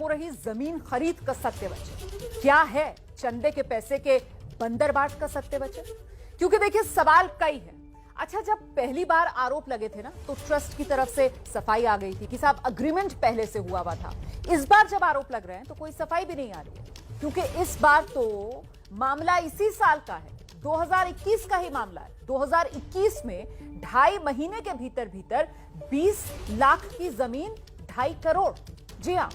हो रही जमीन खरीद का सत्य वचन क्या है? चंदे के पैसे के बंदरबाट का सत्य वचन? क्योंकि देखिए सवाल कई है। अच्छा, जब पहली बार आरोप लगे थे ना, तो ट्रस्ट की तरफ से सफाई आ गई थी कि साहब अग्रीमेंट पहले से हुआ था। इस बार जब आरोप लग रहे हैं तो कोई सफाई भी नहीं आ रही है, क्योंकि इस बार तो मामला इसी साल का है, 2021 का ही मामला है। 2021 में 2.5 महीने के भीतर भीतर 20 लाख की जमीन 2.5 करोड़, जी हां,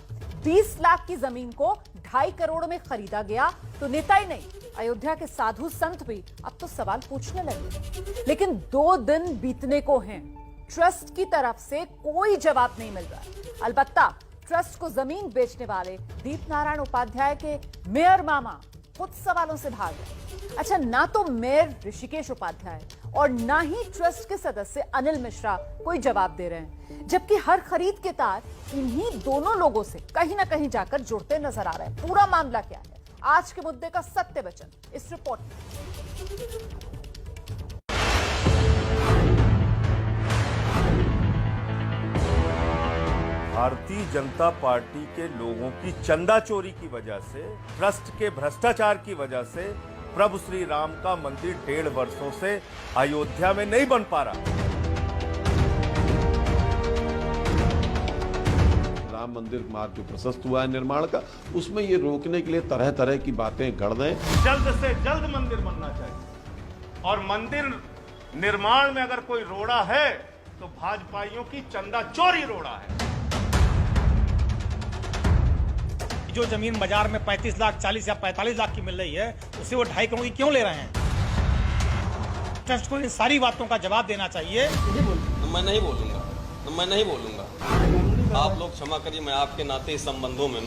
20 लाख की जमीन को 2.5 करोड़ में खरीदा गया। तो नेता ही नहीं, अयोध्या के साधु संत भी अब तो सवाल पूछने लगे। लेकिन 2 दिन बीतने को हैं, ट्रस्ट की तरफ से कोई जवाब नहीं मिल रहा है। अलबत्ता ट्रस्ट को जमीन बेचने वाले दीपनारायण उपाध्याय के मेयर मामा खुद सवालों से भाग गए। अच्छा, ना तो मेयर ऋषिकेश उपाध्याय और ना ही ट्रस्ट के सदस्य अनिल मिश्रा कोई जवाब दे रहे हैं, जबकि हर खरीद के तार इन्हीं दोनों लोगों से कहीं ना कहीं जाकर जुड़ते नजर आ रहे हैं। पूरा मामला क्या है, आज के मुद्दे का सत्य वचन इस रिपोर्ट में। भारतीय जनता पार्टी के लोगों की चंदा चोरी की वजह से, ट्रस्ट के भ्रष्टाचार की वजह से प्रभु श्री राम का मंदिर 1.5 वर्षों से अयोध्या में नहीं बन पा रहा। राम मंदिर मार्ग जो प्रशस्त हुआ है निर्माण का, उसमें ये रोकने के लिए तरह तरह की बातें गढ़ दें। जल्द से जल्द मंदिर बनना चाहिए, और मंदिर निर्माण में अगर कोई रोड़ा है तो भाजपाइयों की चंदा चोरी रोड़ा है। जो जमीन बाजार में 35 लाख 40 या 45 लाख की मिल रही है, उसे वो 2.5 करोड़ की क्यों ले रहे हैं? ट्रस्ट को इन सारी बातों का जवाब देना चाहिए। मैं नहीं बोलूंगा। आप लोग क्षमा करिए, मैं आपके नाते इस संबंधों में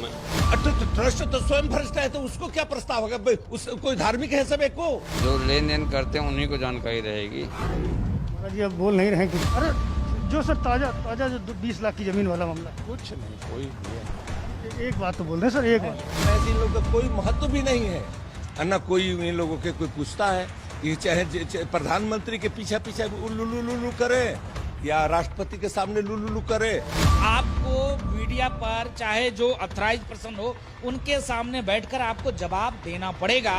ट्रस्ट तो स्वयं भ्रष्ट है, तो उसको क्या प्रस्ताव होगा? कोई धार्मिक है सब एक को जो लेन देन करते हैं उन्हीं को जानकारी रहेगी। जी अब बोल नहीं रहे कि अरे जो सर ताजा जो 20 लाख की जमीन वाला मामला, कुछ नहीं, कोई एक बात तो बोल रहे हैं सर, एक बात। ऐसे लोगों का कोई महत्व भी नहीं है ना, कोई इन लोगों के कोई पूछता है। ये चाहे प्रधानमंत्री के पीछे पीछे लुलु करे या राष्ट्रपति के सामने लुलु करे। आपको मीडिया पर चाहे जो अथराइज्ड पर्सन हो, उनके सामने बैठकर आपको जवाब देना पड़ेगा।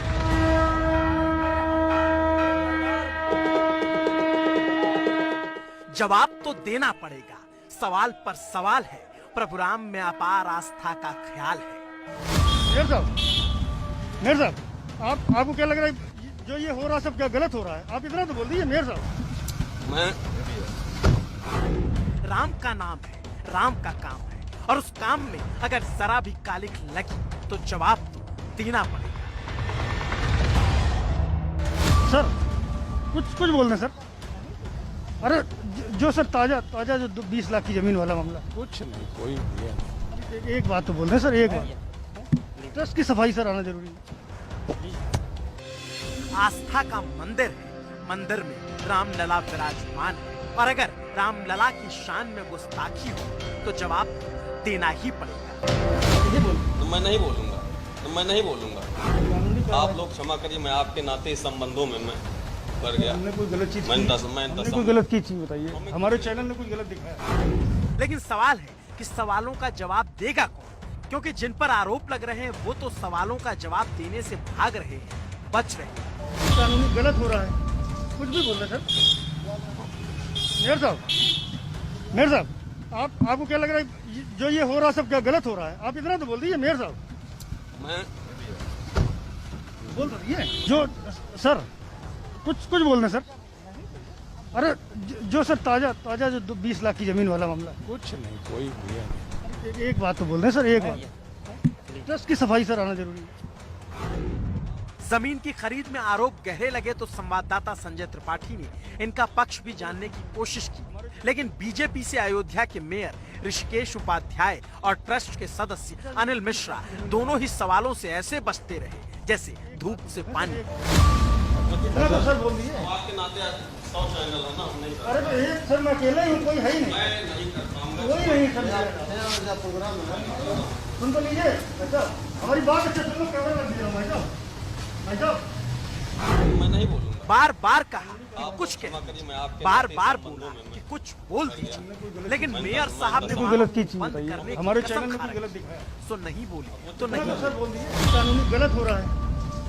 जवाब तो देना पड़ेगा। सवाल पर सवाल है। प्रभु राम में अपार आस्था का ख्याल है। मेयर साहब, आपको क्या लग रहा है जो ये हो रहा सब क्या गलत हो रहा है? आप इतना तो बोल दीजिए मेयर साहब। मैं राम का नाम है, राम का काम है, और उस काम में अगर जरा भी कालिख लगी तो जवाब तो देना पड़ेगा। सर कुछ बोल रहे हैं सर। अरे जो सर ताजा जो 20 लाख की जमीन वाला मामला, कुछ नहीं, कोई एक बात तो बोल रहे हैं सर, एक बात। ट्रस्ट की सफाई सर आना जरूरी है। आस्था का मंदिर है, मंदिर में रामलला विराजमान है, और अगर रामलला की शान में गुस्ताखी हो तो जवाब देना ही पड़ेगा। मैं नहीं बोलूंगा। आप लोग क्षमा करिए, मैं आपके नाते इस संबंधों में मैं कर गया। हमने कोई गलत चीज कोई गलत की चीज बताइए, हमारे चैनल ने कोई गलत दिखाया। लेकिन सवाल है कि सवालों का जवाब देगा कौन? क्योंकि जिन पर आरोप लग रहे हैं वो तो सवालों का जवाब देने से भाग रहे हैं, बच रहे हैं। कानूनी गलत हो रहा है, कुछ भी बोल रहे सर। मेयर साहब, आपको क्या लग रहा है जो ये हो रहा सब क्या गलत हो रहा है? आप इतना तो बोल दीजिए मेयर साहब। मैं बोल दीजिए जो सर, कुछ बोल रहे हैं सर। अरे जो सर ताजा जो 20 लाख की जमीन वाला मामला, कुछ नहीं, कोई एक बात तो बोल रहे हैं सर, एक बात। ट्रस्ट की सफाई सर आना जरूरी है। जमीन की खरीद में आरोप गहरे लगे तो संवाददाता संजय त्रिपाठी ने इनका पक्ष भी जानने की कोशिश की, लेकिन बीजेपी से अयोध्या के मेयर ऋषिकेश उपाध्याय और ट्रस्ट के सदस्य अनिल मिश्रा दोनों ही सवालों से ऐसे बचते रहे जैसे धूप से पानी। सर बोल दीजिए। आपके नाते 100 चैनल है ना, हम नहीं। अरे तो ये सर मैं अकेला ही हूँ, कोई है ही नहीं। मैं नहीं करता हूँ। कोई नहीं सर, प्रोग्राम सुन तो लीजिए। अच्छा हमारी बात अच्छा सुनो, कैमरा लग दीजिए भाई साहब। मैं नहीं बोलूंगा। बार बार कहा कि कुछ क्षमा करिए, मैं आपके बार नाते बार संबंधों बोला में कि कुछ बोल दीजिए, लेकिन मेयर मैं साहब ने कोई वहां गलत की चीज बंद बताइए। करने की हमारे कसम चैनल में खा कोई रखी। गलत दिखाया है? तो नहीं बोली तो नहीं सर बोल दिए कानूनी गलत हो रहा है,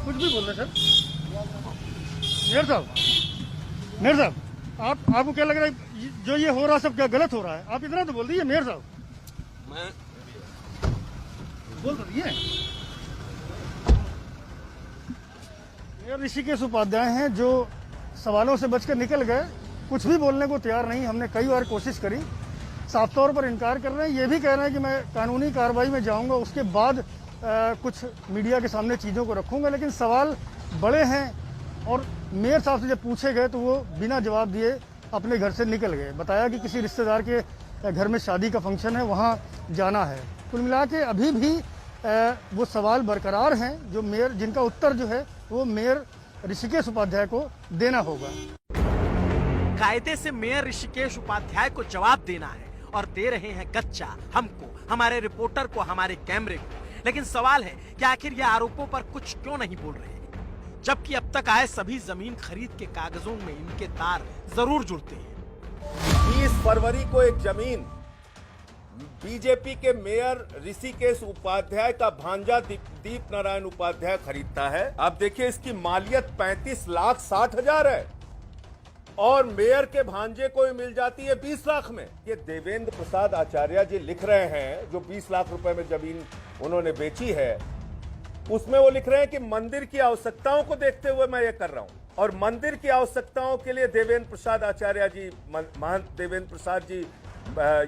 कुछ भी बोल रहे सर। मेयर साहब आपको क्या लग रहा है जो ये हो रहा है सब क्या गलत हो रहा है? आप इतना तो बोल दीजिए मेयर साहब, मैं बोल तो दिए। मेयर ऋषिकेश उपाध्याय हैं जो सवालों से बचकर निकल गए, कुछ भी बोलने को तैयार नहीं। हमने कई बार कोशिश करी, साफ तौर पर इनकार कर रहे हैं। ये भी कह रहे हैं कि मैं कानूनी कार्रवाई में जाऊंगा, उसके बाद कुछ मीडिया के सामने चीज़ों को रखूंगा। लेकिन सवाल बड़े हैं और मेयर साहब से जब पूछे गए तो वो बिना जवाब दिए अपने घर से निकल गए। बताया कि किसी रिश्तेदार के घर में शादी का फंक्शन है, वहाँ जाना है। कुल मिला के अभी भी वो सवाल बरकरार हैं जो मेयर, जिनका उत्तर जो है वो मेयर ऋषिकेश उपाध्याय को देना होगा। कायदे से मेयर ऋषिकेश उपाध्याय को जवाब देना है और दे रहे हैं कच्चा हमको, हमारे रिपोर्टर को, हमारे कैमरे को। लेकिन सवाल है कि आखिर ये आरोपों पर कुछ क्यों नहीं बोल रहे, जबकि अब तक आए सभी जमीन खरीद के कागजों में इनके तार जरूर जुड़ते हैं। 20 फरवरी को एक जमीन बीजेपी के मेयर ऋषिकेश उपाध्याय का भांजा दीप नारायण उपाध्याय खरीदता है। आप देखिए इसकी मालियत 35,60,000 है और मेयर के भांजे को मिल जाती है 20 लाख में। ये देवेंद्र प्रसाद आचार्य जी लिख रहे हैं, जो 20 लाख रुपए में जमीन उन्होंने बेची है, उसमें वो लिख रहे हैं कि मंदिर की आवश्यकताओं को देखते हुए मैं ये कर रहा हूं। और मंदिर की आवश्यकताओं के लिए देवेंद्र प्रसाद आचार्य जी, महंत देवेंद्र प्रसाद जी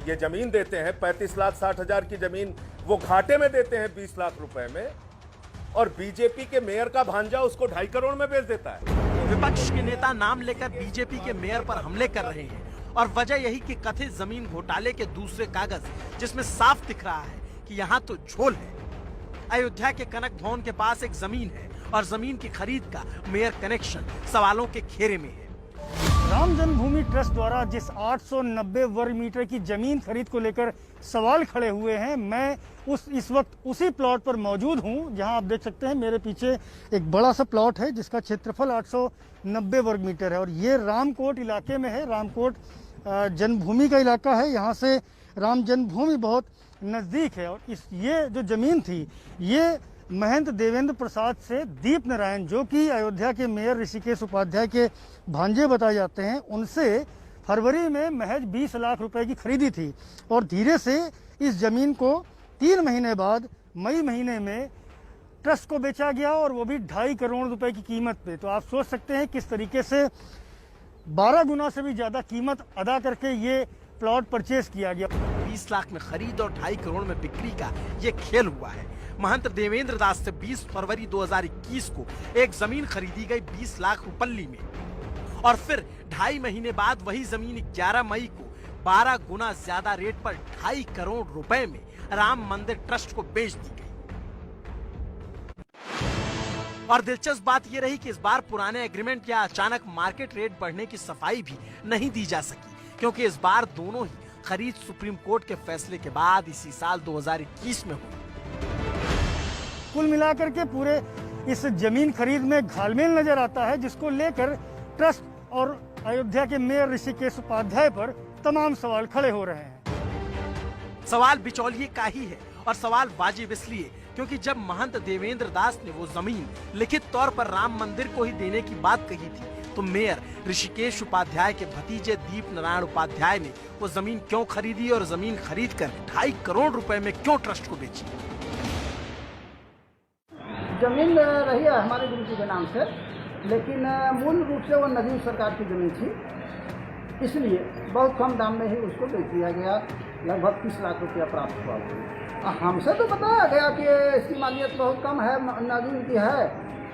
ये जमीन देते हैं। 35,60,000 की जमीन वो घाटे में देते हैं 20 लाख रुपए में, और बीजेपी के मेयर का भांजा उसको 2.5 करोड़ में बेच देता है। विपक्ष के नेता नाम लेकर बीजेपी के मेयर पर हमले कर रहे हैं और वजह यही कि कथित जमीन घोटाले के दूसरे कागज जिसमें साफ दिख रहा है कि यहाँ तो झोल है। अयोध्या के कनक भवन के पास एक जमीन है और जमीन की खरीद का मेयर कनेक्शन सवालों के घेरे में है। राम जन्मभूमि ट्रस्ट द्वारा जिस 890 वर्ग मीटर की जमीन खरीद को लेकर सवाल खड़े हुए हैं, मैं इस वक्त उसी प्लॉट पर मौजूद हूं जहां आप देख सकते हैं मेरे पीछे एक बड़ा सा प्लॉट है जिसका क्षेत्रफल 890 वर्ग मीटर है और ये रामकोट इलाके में है। रामकोट जन्मभूमि का इलाका है, यहाँ से राम जन्मभूमि बहुत नज़दीक है। और ये जो जमीन थी ये महंत देवेंद्र प्रसाद से दीप नारायण, जो कि अयोध्या के मेयर ऋषिकेश उपाध्याय के भांजे बताए जाते हैं, उनसे फरवरी में महज 20 लाख रुपए की खरीदी थी। और धीरे से इस जमीन को 3 महीने बाद मई महीने में ट्रस्ट को बेचा गया और वो भी 2.5 करोड़ रुपए की कीमत पे। तो आप सोच सकते हैं किस तरीके से 12 गुना से भी ज़्यादा कीमत अदा करके ये प्लॉट परचेज किया गया। 20 लाख में खरीद और 2.5 करोड़ में बिक्री का ये खेल हुआ है। महंत देवेंद्र दास से 20 फरवरी 2021 को एक जमीन खरीदी गई 20 लाख रुपल्ली में और फिर 2.5 महीने बाद वही जमीन 11 मई को 12 गुना ज्यादा रेट पर 2.5 करोड़ रुपए में राम मंदिर ट्रस्ट को बेच दी गई। और दिलचस्प बात यह रही कि इस बार पुराने एग्रीमेंट या अचानक मार्केट रेट बढ़ने की सफाई भी नहीं दी जा सकी, क्योंकि इस बार दोनों ही खरीद सुप्रीम कोर्ट के फैसले के बाद इसी साल 2021 में हुई। कुल मिलाकर के पूरे इस जमीन खरीद में घालमेल नजर आता है, जिसको लेकर ट्रस्ट और अयोध्या के मेयर ऋषिकेश उपाध्याय पर तमाम सवाल खड़े हो रहे हैं। सवाल बिचौलिए का ही है और सवाल वाजिब इसलिए क्योंकि जब महंत देवेंद्र दास ने वो जमीन लिखित तौर पर राम मंदिर को ही देने की बात कही थी, तो मेयर ऋषिकेश उपाध्याय के भतीजे दीप नारायण उपाध्याय ने वो जमीन क्यों खरीदी और जमीन खरीद कर 2.5 करोड़ रुपए में क्यों ट्रस्ट को बेची। जमीन रही है हमारे गुरु जी के नाम से, लेकिन मूल रूप से वो नजीब सरकार की जमीन थी, इसलिए बहुत कम दाम में ही उसको बेच दिया गया। लगभग 30 लाख रुपया प्राप्त हुआ। हमसे तो बताया गया कि इसकी मालियत बहुत कम है, नजीब की है,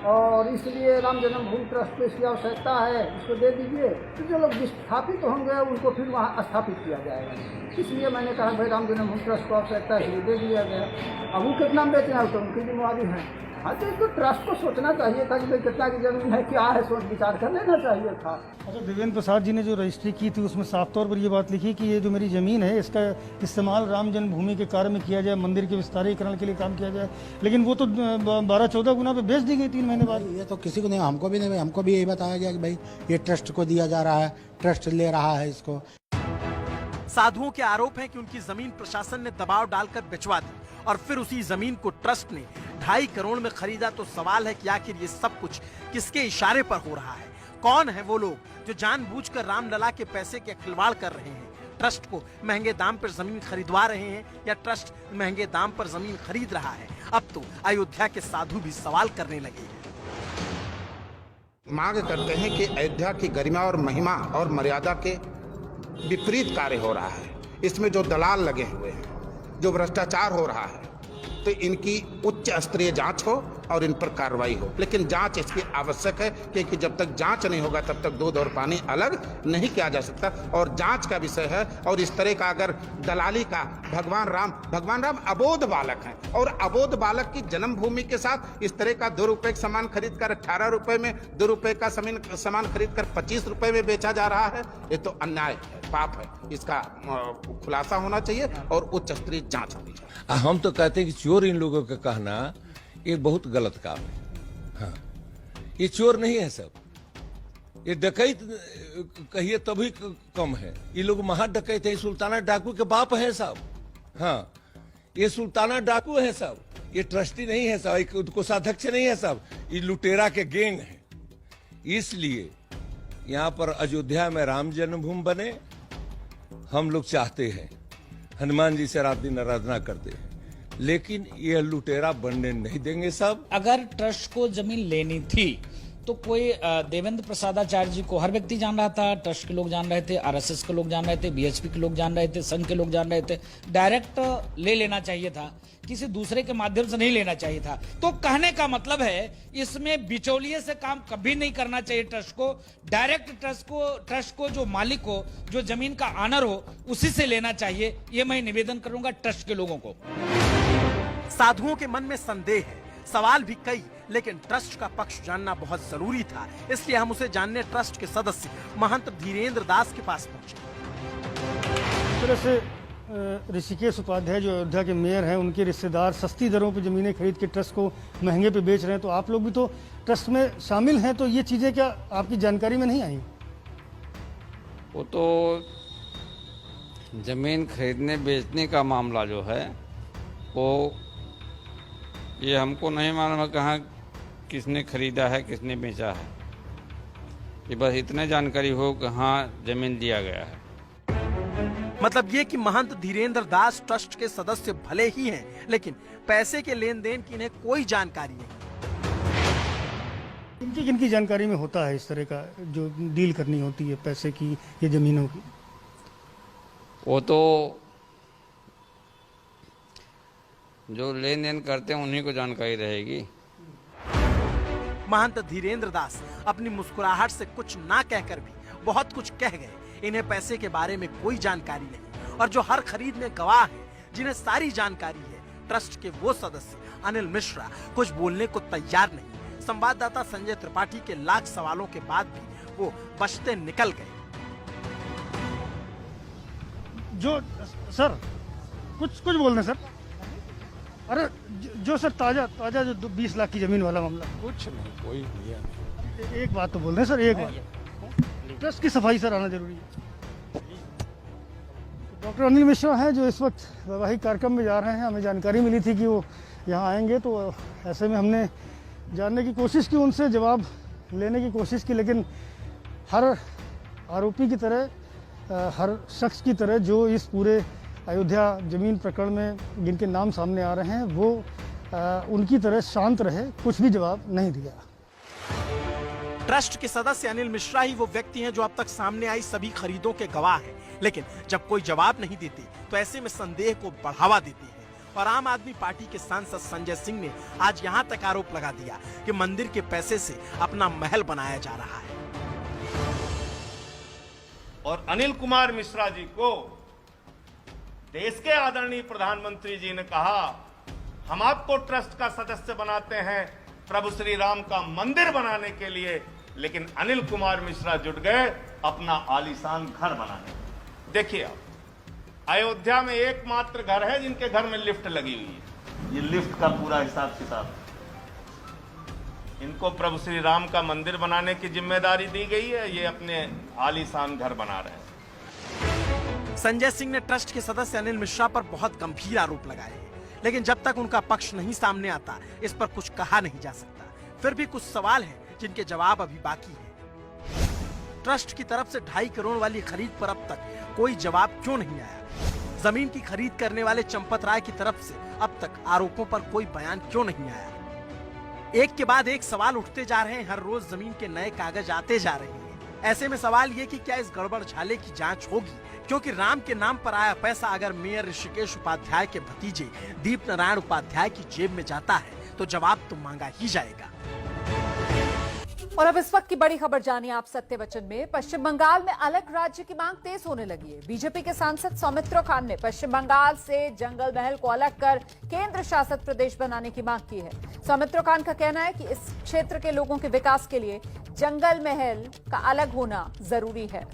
और इसलिए राम जन्मभूमि ट्रस्ट को इसकी आवश्यकता है, इसको दे दीजिए। तो जो लोग विस्थापित होंगे उनको फिर वहाँ स्थापित किया जाएगा। इसलिए मैंने कहा भाई राम जन्मभूमि ट्रस्ट को आवश्यकता है, इसलिए दे दिया गया। अब वो कितना बेचना है तो उनकी जिम्मेवारी है। हाँ तो ट्रस्ट को सोचना चाहिए था कि भाई कितना की जमीन है, क्या है, सोच विचार कर लेना चाहिए था। अच्छा, देवेंद्र प्रसाद जी ने जो रजिस्ट्री की थी उसमें साफ तौर पर ये बात लिखी कि ये जो मेरी ज़मीन है इसका इस्तेमाल राम जन्मभूमि के कार्य में किया जाए, मंदिर के विस्तारीकरण के लिए काम किया जाए, लेकिन वो तो 12-14 गुना पे बेच दी गई 3 महीने बाद। ये तो किसी को नहीं, हमको भी नहीं, हमको भी यही बताया गया कि भाई ये ट्रस्ट को दिया जा रहा है, ट्रस्ट ले रहा है इसको। साधुओं के आरोप हैं कि उनकी जमीन प्रशासन ने दबाव डालकर बिचवा दी और फिर उसी जमीन को ट्रस्ट ने 2.5 करोड़ में खरीदा। तो सवाल है कि आखिर ये सब कुछ किसके इशारे पर हो रहा है? कौन है वो लोग जो जानबूझकर रामलला के पैसे के खिलवाड़ कर रहे हैं? ट्रस्ट को महंगे दाम पर जमीन खरीदवा रहे हैं या ट्रस्ट महंगे दाम पर जमीन खरीद रहा है? अब तो अयोध्या के साधु भी सवाल करने लगे हैं। मांग करते हैं कि अयोध्या की गरिमा और महिमा और मर्यादा के विपरीत कार्य हो रहा है। इसमें जो दलाल लगे हुए हैं, जो भ्रष्टाचार हो रहा है, तो इनकी उच्च स्तरीय जांच हो और इन पर कार्रवाई हो। लेकिन जांच इसकी आवश्यक है, क्योंकि जब तक जांच नहीं होगा तब तक दूध और पानी अलग नहीं किया जा सकता। और जांच का विषय है। और इस तरह का अगर दलाली का भगवान राम अबोध बालक हैं और अबोध बालक की जन्मभूमि के साथ इस तरह का 2 रुपए का सामान खरीद कर 18 रुपए में, 2 रुपए का सामान खरीद कर 25 रुपए में बेचा जा रहा है, ये तो अन्याय है, पाप है। इसका खुलासा होना चाहिए और उच्च स्तरीय जांच होनी चाहिए। हम तो कहते हैं कि चोर इन लोगों का कहना ये बहुत गलत काम है। हाँ, ये चोर नहीं है सब, ये डकैत कहिए तभी कम है। ये लोग महा डकैत है, सुल्ताना डाकू के बाप है सब। हाँ, ये सुल्ताना डाकू है सब, ये ट्रस्टी नहीं है सब, एक कोषाध्यक्ष नहीं है सब, ये लुटेरा के गैंग है। इसलिए यहाँ पर अयोध्या में राम जन्मभूमि बने, हम लोग चाहते हैं, हनुमान जी से रात दिन आराधना करते हैं, लेकिन ये लुटेरा बनने नहीं देंगे सब। अगर ट्रस्ट को जमीन लेनी थी तो कोई देवेंद्र प्रसादाचार्य जी को हर व्यक्ति जान रहा था, ट्रस्ट के लोग जान रहे थे, आरएसएस के लोग जान रहे थे, बीएचपी के लोग जान रहे थे, संघ के लोग जान रहे थे। डायरेक्ट ले लेना चाहिए था, किसी दूसरे के माध्यम से नहीं लेना चाहिए था। तो कहने का मतलब है इसमें बिचौलिए से काम कभी नहीं करना चाहिए। ट्रस्ट को डायरेक्ट ट्रस्ट को जो मालिक हो, जो जमीन का ऑनर हो, उसी से लेना चाहिए। ये मैं निवेदन करूंगा ट्रस्ट के लोगों को। साधुओं के मन में संदेह है, सवाल भी कई, लेकिन ट्रस्ट का पक्ष जानना बहुत जरूरी था। इसलिए हम उसे जानने ट्रस्ट के सदस्य महंत धीरेन्द्र दास के पास पहुंचे। इस तरह से ऋषिकेश उपाध्याय जो अयोध्या के मेयर हैं, उनके रिश्तेदार सस्ती दरों पर जमीनें खरीद के ट्रस्ट को महंगे पे बेच रहे हैं, तो आप लोग भी तो ट्रस्ट में शामिल हैं, तो ये चीजें क्या आपकी जानकारी में नहीं आई? वो तो जमीन खरीदने बेचने का मामला जो है वो ये हमको नहीं मालूम है कहाँ किसने खरीदा है, किसने बेचा है। ये बस इतने जानकारी हो कि हाँ जमीन दिया गया है। मतलब ये कि महंत धीरेन्द्र दास ट्रस्ट के सदस्य भले ही हैं, लेकिन पैसे के लेन देन की इन्हें कोई जानकारी नहीं। किनकी जानकारी में होता है इस तरह का जो डील करनी होती है पैसे की या जमीनों की? वो तो जो लेन देन करते हैं उन्हीं को जानकारी रहेगी। महंत धीरेन्द्र दास अपनी मुस्कुराहट से कुछ ना कहकर भी बहुत कुछ कह गए। इन्हें पैसे के बारे में कोई जानकारी नहीं, और जो हर खरीद में गवाह हैं, जिन्हें सारी जानकारी है, ट्रस्ट के वो सदस्य अनिल मिश्रा कुछ बोलने को तैयार नहीं। संवाददाता संजय त्रिपाठी के लाख सवालों के बाद भी वो बचते निकल गए। जो सर कुछ बोल रहे सर। अरे जो सर ताजा जो 20 लाख की जमीन वाला मामला, कुछ नहीं, कोई नहीं। एक बात तो बोल रहे हैं सर, एक बात, ट्रस्ट की सफाई सर आना जरूरी है। डॉक्टर अनिल मिश्रा हैं जो इस वक्त वैवाहिक कार्यक्रम में जा रहे हैं। हमें जानकारी मिली थी कि वो यहाँ आएंगे, तो ऐसे में हमने जानने की कोशिश की, उनसे जवाब लेने की कोशिश की, लेकिन हर आरोपी की तरह, हर शख्स की तरह जो इस पूरे अयोध्या जमीन प्रकरण में जिनके नाम सामने आ रहे हैं, वो उनकी तरह शांत रहे, कुछ भी जवाब नहीं दिया। ट्रस्ट के सदस्य अनिल मिश्रा ही वो व्यक्ति हैं जो अब तक सामने आई सभी खरीदों के गवाह हैं, लेकिन जब कोई जवाब नहीं देते तो ऐसे में संदेह को बढ़ावा देते हैं। और आम आदमी पार्टी के सांसद संजय सिंह ने आज यहाँ तक आरोप लगा दिया कि मंदिर के पैसे से अपना महल बनाया जा रहा है। और अनिल कुमार मिश्रा जी को देश के आदरणीय प्रधानमंत्री जी ने कहा, हम आपको ट्रस्ट का सदस्य बनाते हैं प्रभु श्री राम का मंदिर बनाने के लिए, लेकिन अनिल कुमार मिश्रा जुट गए अपना आलीशान घर बनाने। देखिए आप, अयोध्या में एकमात्र घर है जिनके घर में लिफ्ट लगी हुई है। ये लिफ्ट का पूरा हिसाब किताब, इनको प्रभु श्री राम का मंदिर बनाने की जिम्मेदारी दी गई है, ये अपने आलीशान घर बना रहे हैं। संजय सिंह ने ट्रस्ट के सदस्य अनिल मिश्रा पर बहुत गंभीर आरोप लगाए हैं, लेकिन जब तक उनका पक्ष नहीं सामने आता इस पर कुछ कहा नहीं जा सकता। फिर भी कुछ सवाल हैं जिनके जवाब अभी बाकी हैं। ट्रस्ट की तरफ से 2.5 करोड़ वाली खरीद पर अब तक कोई जवाब क्यों नहीं आया? जमीन की खरीद करने वाले चंपत राय की तरफ से अब तक आरोपों पर कोई बयान क्यों नहीं आया? एक के बाद एक सवाल उठते जा रहे हैं, हर रोज जमीन के नए कागज आते जा रहे हैं। ऐसे में सवाल ये कि क्या इस गड़बड़ झाले की जांच होगी? क्योंकि राम के नाम पर आया पैसा अगर मेयर ऋषिकेश उपाध्याय के भतीजे दीप नारायण उपाध्याय की जेब में जाता है तो जवाब तो मांगा ही जाएगा। और अब इस वक्त की बड़ी खबर जानिए आप सत्य वचन में। पश्चिम बंगाल में अलग राज्य की मांग तेज होने लगी है। बीजेपी के सांसद सौमित्र खान ने पश्चिम बंगाल से जंगल महल को अलग कर केंद्र शासित प्रदेश बनाने की मांग की है। सौमित्र खान का कहना है कि इस क्षेत्र के लोगों के विकास के लिए जंगल महल का अलग होना जरूरी है।